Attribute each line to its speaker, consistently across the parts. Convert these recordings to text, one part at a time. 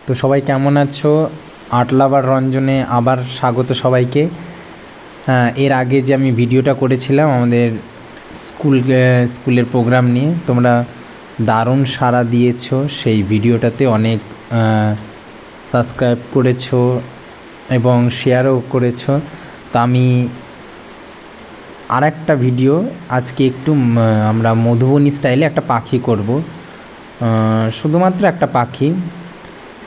Speaker 1: তো সবাই কেমন আছো? আর্ট লাভার রঞ্জনে আবার স্বাগত সবাইকে। এর আগে যে আমি ভিডিওটা করেছিলাম আমাদের স্কুলের প্রোগ্রাম নিয়ে, তোমরা দারুণ সাড়া দিয়েছো। সেই ভিডিওটাতে অনেক সাবস্ক্রাইব করেছো এবং শেয়ারও করেছো। তো আমি আর একটা ভিডিও আজকে একটু আমরা মধুবনী স্টাইলে একটা পাখি করব, শুধুমাত্র একটা পাখি।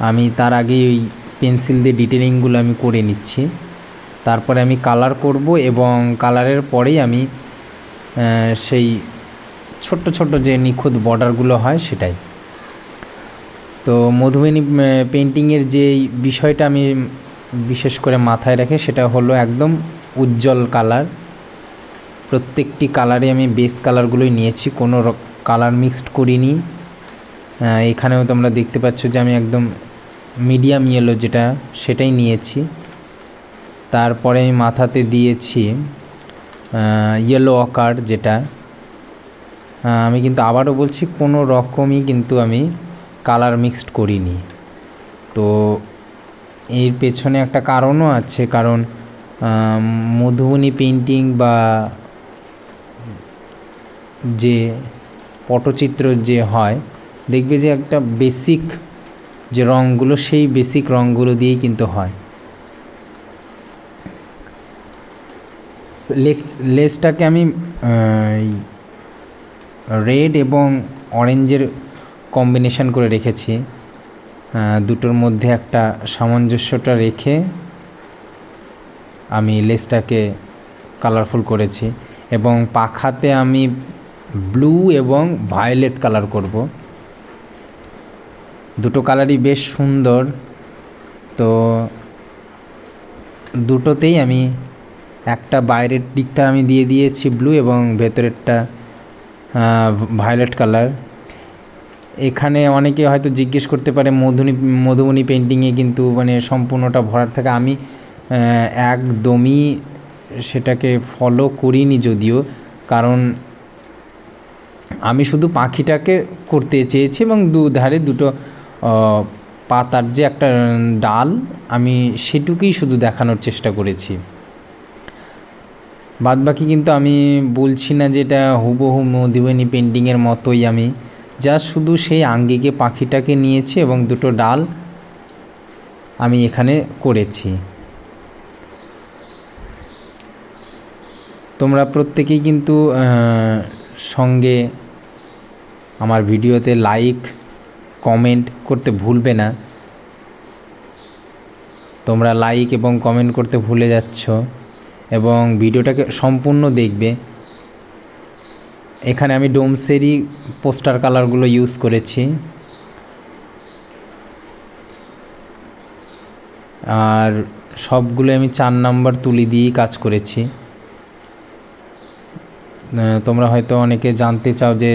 Speaker 1: আমি তার আগে ওই পেন্সিল দিয়ে ডিটেলিংগুলো আমি করে নিচ্ছি, তারপরে আমি কালার করব এবং কালারের পরেই আমি সেই ছোট্ট ছোট্ট যে নিখুঁত বর্ডারগুলো হয় সেটাই। তো মধুবনী পেন্টিংয়ের যে বিষয়টা আমি বিশেষ করে মাথায় রেখে সেটা হলো একদম উজ্জ্বল কালার। প্রত্যেকটি কালারে আমি বেস কালারগুলোই নিয়েছি, কোনো কালার মিক্সড করিনি। এখানেও তোমরা দেখতে পাচ্ছ যে আমি একদম মিডিয়াম ইয়েলো যেটা সেটাই নিয়েছি। তারপরে আমি মাথাতে দিয়েছি ইয়েলো অকার, যেটা আমি কিন্তু আবারও বলছি কোনো রকমই কিন্তু আমি কালার মিক্সড করিনি। তো এর পেছনে একটা কারণও আছে, কারণ মধুবনী পেন্টিং বা যে পটচিত্র যে হয়, দেখবে যে একটা বেসিক যে রঙগুলো, সেই বেসিক রঙগুলো দিয়েই কিন্তু হয়। লেজটাকে আমি রেড এবং অরেঞ্জের কম্বিনেশন করে রেখেছি, দুটোর মধ্যে একটা সামঞ্জস্যটা রেখে আমি লেজটাকে কালারফুল করেছি। এবং পাখাতে আমি ব্লু এবং ভায়োলেট কালার করব। দুটো কালারই বেশ সুন্দর। তো দুটোতেই আমি একটা বাইরের দিকটা আমি দিয়ে দিয়েছি ব্লু এবং ভেতরেরটা ভায়োলেট কালার। এখানে অনেকে হয়তো জিজ্ঞেস করতে পারে মধুবনী পেন্টিংয়ে কিন্তু মানে সম্পূর্ণটা ভরাট থাকে। আমি একদমই সেটাকে ফলো করিনি যদিও, কারণ আমি শুধু পাখিটাকে করতে চেয়েছি এবং দুধারে দুটো পাতার যে একটা ডাল, আমি সেটুকুই শুধু দেখানোর চেষ্টা করেছি। বাদবাকি কিন্তু আমি বলছি না যে এটা হুবহু মধুবনী পেন্টিংয়ের মতোই, আমি যা শুধু সেই আঙ্গিকে পাখিটাকে নিয়েছি এবং দুটো ডাল আমি এখানে করেছি। তোমরা প্রত্যেকেই কিন্তু সঙ্গে আমার ভিডিওতে লাইক কমেন্ট করতে ভুলবে না। তোমরা লাইক এবং কমেন্ট করতে ভুলে যাচ্ছ এবং ভিডিওটাকে সম্পূর্ণ দেখবে। এখানে আমি ডোমসেরই পোস্টার কালারগুলো ইউজ করেছি, আর সবগুলো আমি 4 নাম্বার তুলি দিয়েই কাজ করেছি। তোমরা হয়তো অনেকে জানতে চাও যে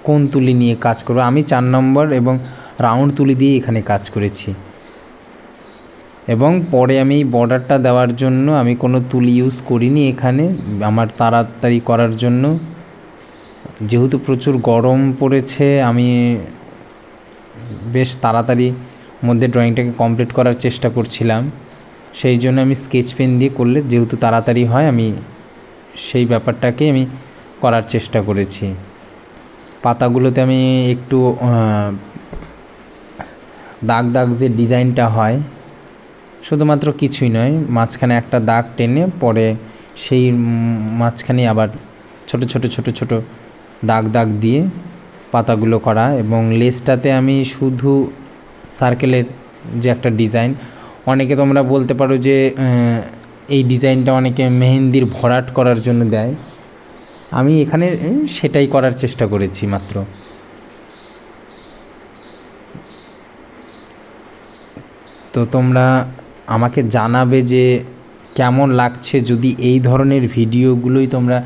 Speaker 1: কোন তুলি নিয়ে কাজ করবো। আমি 4 নম্বর এবং রাউন্ড তুলি দিয়ে এখানে কাজ করেছি। এবং পরে আমি বর্ডারটা দেওয়ার জন্য আমি কোনো তুলি ইউজ করিনি এখানে, আমার তাড়াতাড়ি করার জন্য। যেহেতু প্রচুর গরম পড়েছে, আমি বেশ তাড়াতাড়ি মধ্যে ড্রয়িংটাকে কমপ্লিট করার চেষ্টা করছিলাম। সেই জন্য আমি স্কেচ পেন দিয়ে করলে যেহেতু তাড়াতাড়ি হয়, আমি সেই ব্যাপারটাকে আমি করার চেষ্টা করেছি। পাতাগুলোতে আমি একটু দাগ দাগ যে ডিজাইনটা হয়, শুধুমাত্র কিছুই নয়, মাঝখানে একটা দাগ টেনে পরে সেই মাঝখানে আবার ছোট ছোট ছোট ছোট দাগ দাগ দিয়ে পাতাগুলো করা। এবং লেজটাতে আমি শুধু সার্কেলের যে একটা ডিজাইন, অনেকে তোমরা বলতে পারো যে এই ডিজাইনটা অনেকে মেহেন্দির ভরাট করার জন্য দেয়, আমি এখানে সেটাই করার চেষ্টা করেছি মাত্র। তো তোমরা আমাকে জানাবে যে কেমন লাগছে, যদি এই ধরনের ভিডিওগুলোই তোমরা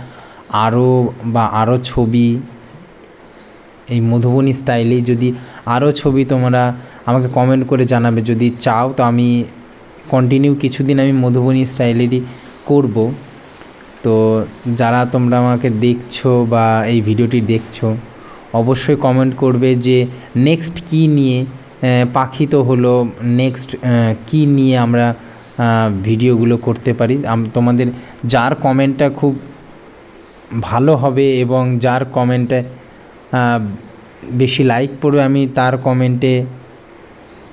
Speaker 1: আরও ছবি এই মধুবনী স্টাইলেই যদি আরও ছবি তোমরা আমাকে কমেন্ট করে জানাবে। যদি চাও তো আমি কন্টিনিউ কিছুদিন আমি মধুবনী স্টাইলেরই করব। তো যারা তোমরা আমাকে দেখছো বা এই ভিডিওটি দেখছো, অবশ্যই কমেন্ট করবে যে নেক্সট কী নিয়ে পাখি তো হলো, নেক্সট কী নিয়ে আমরা ভিডিওগুলো করতে পারি। তোমাদের যার কমেন্টটা খুব ভালো হবে এবং যার কমেন্টে বেশি লাইক পড়বে, আমি তার কমেন্টে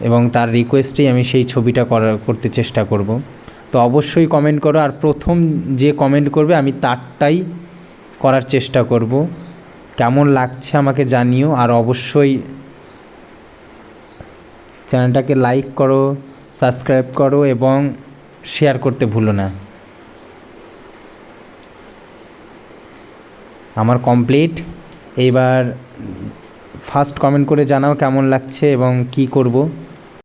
Speaker 1: এবং তার রিকোয়েস্টেই আমি সেই ছবিটা করতে চেষ্টা করব। তো অবশ্যই কমেন্ট করো, আর প্রথম যে কমেন্ট করবে আমি তারটাই করার চেষ্টা করব। কেমন লাগছে আমাকে জানিও, আর অবশ্যই চ্যানেলটাকে লাইক করো, সাবস্ক্রাইব করো এবং শেয়ার করতে ভুলো না। আমার কমপ্লিট। এইবার ফার্স্ট কমেন্ট করে জানাও কেমন লাগছে এবং কী করব।